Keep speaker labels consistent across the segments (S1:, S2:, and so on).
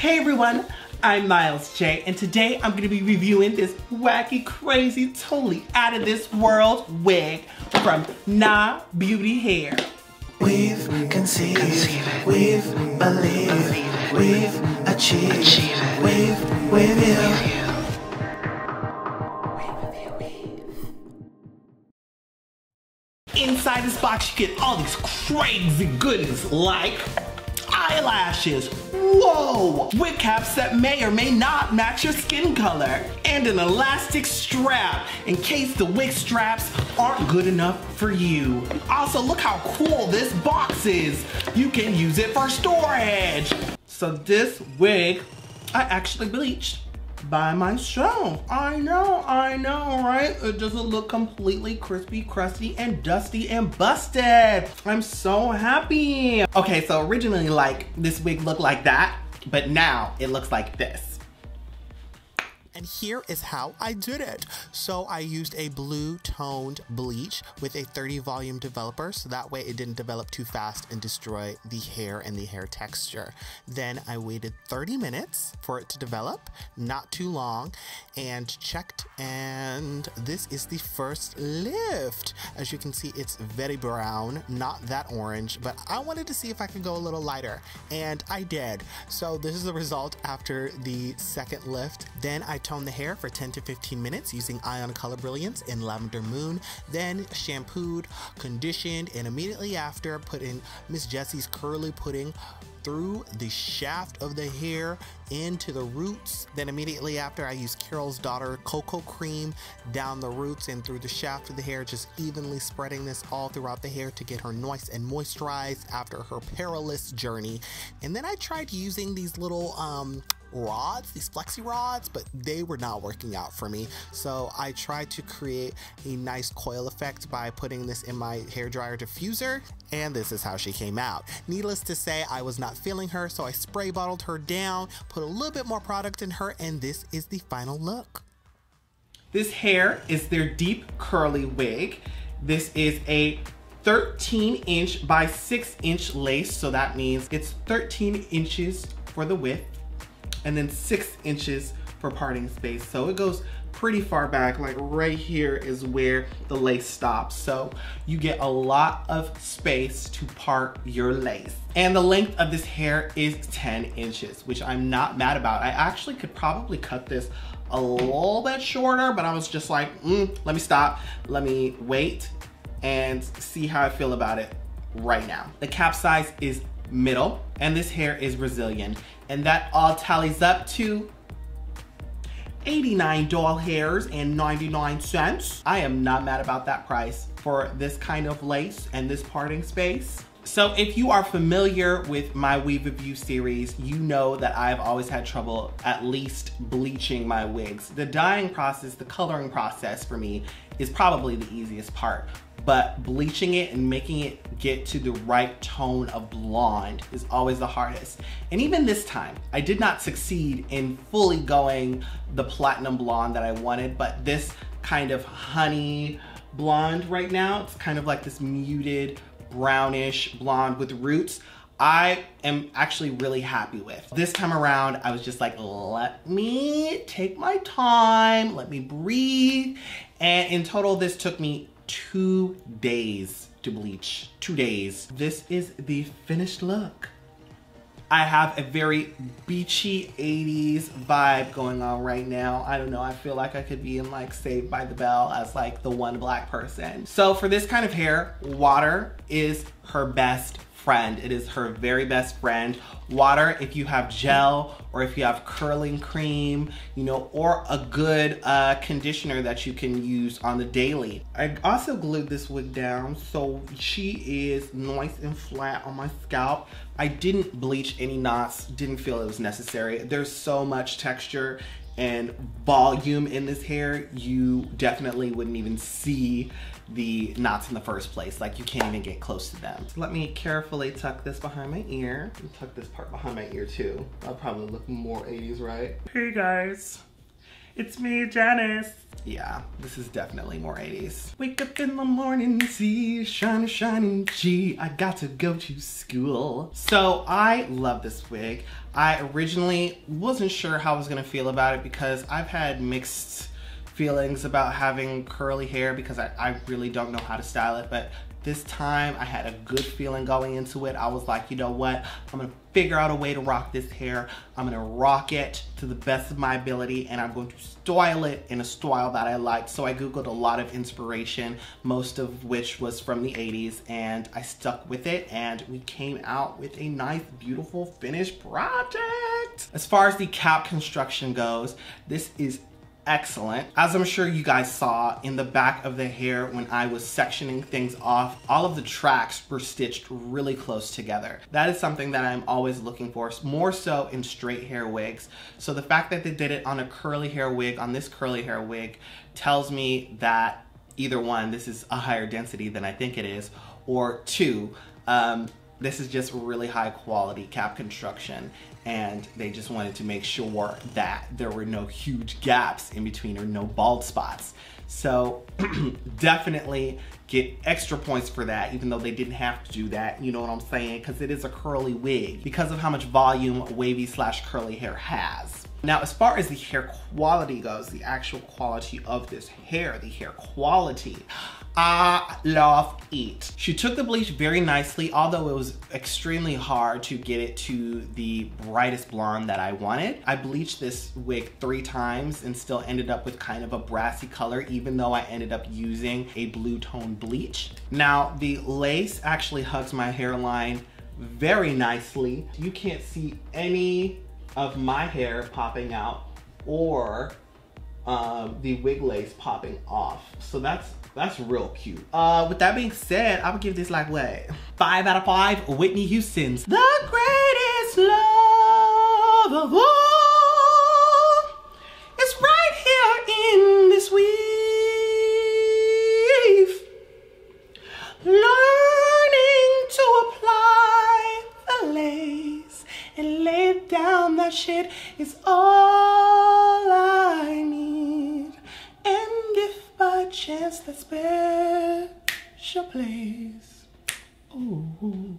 S1: Hey everyone, I'm Miles J, and today I'm going to be reviewing this wacky, crazy, totally out of this world wig from NABEAUTYHAIR.
S2: We've conceived, we've believed, we've achieved, we've Weview.
S1: Inside this box you get all these crazy goodies like eyelashes, whoa, wig caps that may or may not match your skin color, and an elastic strap in case the wig straps aren't good enough for you. Also, look how cool this box is. You can use it for storage. So this wig, I actually bleached by myself. I know, right? It doesn't look completely crispy, crusty, and dusty and busted. I'm so happy. Okay, so originally, like, this wig looked like that, but now it looks like this. And here is how I did it. So I used a blue toned bleach with a 30 volume developer, so that way it didn't develop too fast and destroy the hair and the hair texture. Then I waited 30 minutes for it to develop, not too long, and checked, and this is the first lift. As you can see, it's very brown, not that orange, but I wanted to see if I could go a little lighter, and I did. So this is the result after the second lift. Then I toned the hair for 10 to 15 minutes using Ion Color Brilliance in Lavender Moon, then shampooed, conditioned, and immediately after put in Miss Jessie's Curly Pudding through the shaft of the hair into the roots. Then immediately after, I used Carol's Daughter Cocoa Cream down the roots and through the shaft of the hair, just evenly spreading this all throughout the hair to get her nice and moisturized after her perilous journey. And then I tried using these little rods, these flexi rods, but they were not working out for me. So I tried to create a nice coil effect by putting this in my hairdryer diffuser, and this is how she came out. Needless to say, I was not feeling her, so I spray bottled her down, put a little bit more product in her, and this is the final look. This hair is their deep curly wig. This is a 13-inch by 6-inch lace, so that means it's 13 inches for the width and then 6 inches for parting space. So it goes pretty far back, like right here is where the lace stops. So you get a lot of space to part your lace. And the length of this hair is 10 inches, which I'm not mad about. I actually could probably cut this a little bit shorter, but I was just like, let me stop. Let me wait and see how I feel about it right now. The cap size is middle, and this hair is Brazilian, and that all tallies up to 89 doll hairs and 99 cents. I am not mad about that price for this kind of lace and this parting space. So if you are familiar with my Weview series, you know that I've always had trouble at least bleaching my wigs. The dyeing process, the coloring process for me is probably the easiest part, but bleaching it and making it get to the right tone of blonde is always the hardest. And even this time, I did not succeed in fully going the platinum blonde that I wanted, but this kind of honey blonde right now, it's kind of like this muted brownish blonde with roots, I am actually really happy with. This time around, I was just like, let me take my time, let me breathe. And in total, this took me 2 days to bleach, 2 days. This is the finished look. I have a very beachy 80s vibe going on right now. I don't know, I feel like I could be in like Saved by the Bell as like the one black person. So for this kind of hair, water is her best friend. It is her very best friend. Water, if you have gel or if you have curling cream, you know, or a good conditioner that you can use on the daily. I also glued this wig down so she is nice and flat on my scalp. I didn't bleach any knots, didn't feel it was necessary. There's so much texture and volume in this hair, you definitely wouldn't even see the knots in the first place. Like, you can't even get close to them. So let me carefully tuck this behind my ear. And tuck this part behind my ear too. I'll probably look more 80s, right? Hey guys, it's me, Janice. Yeah, this is definitely more 80s. Wake up in the morning, see, shine, shining G, I got to go to school. So I love this wig. I originally wasn't sure how I was gonna feel about it because I've had mixed feelings about having curly hair because I really don't know how to style it, but this time I had a good feeling going into it. I was like, you know what? I'm gonna figure out a way to rock this hair. I'm gonna rock it to the best of my ability and I'm going to style it in a style that I like. So I Googled a lot of inspiration, most of which was from the 80s, and I stuck with it and we came out with a nice, beautiful finished project. As far as the cap construction goes, this is excellent. As I'm sure you guys saw in the back of the hair when I was sectioning things off, all of the tracks were stitched really close together. That is something that I'm always looking for, more so in straight hair wigs. So the fact that they did it on a curly hair wig, on this curly hair wig, tells me that either one, this is a higher density than I think it is, or two, this is just really high quality cap construction, and they just wanted to make sure that there were no huge gaps in between or no bald spots. So definitely get extra points for that, even though they didn't have to do that, you know what I'm saying? Because it is a curly wig because of how much volume wavy / curly hair has. Now, as far as the hair quality goes, the actual quality of this hair, the hair quality, I love it. She took the bleach very nicely, although it was extremely hard to get it to the brightest blonde that I wanted. I bleached this wig 3 times and still ended up with kind of a brassy color, even though I ended up using a blue tone bleach. Now, the lace actually hugs my hairline very nicely. You can't see any of my hair popping out or the wig lace popping off. So that's real cute. With that being said, I would give this like what? 5 out of 5 Whitney Houston's The Greatest Love of All is right here in this weave. Learning to apply the lace and lay down that shit is all I need. And if by chance that special place, ooh,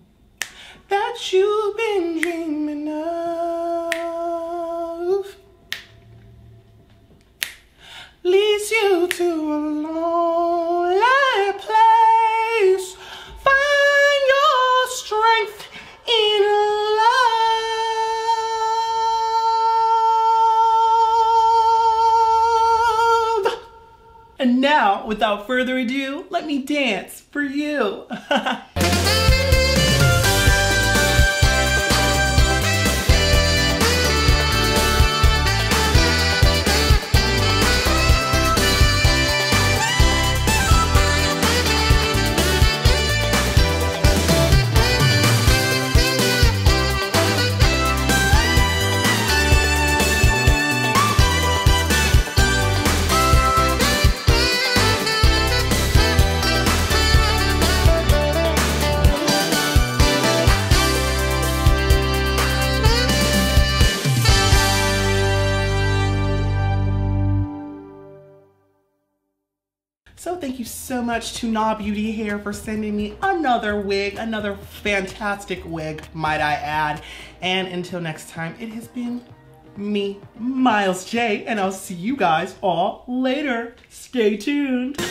S1: that you've been dreaming of leads you to a lonely place, find your strength in love. And now, without further ado, let me dance for you. So thank you so much to NABEAUTYHAIR for sending me another wig, another fantastic wig, might I add. And until next time, it has been me, Miles J, and I'll see you guys all later. Stay tuned.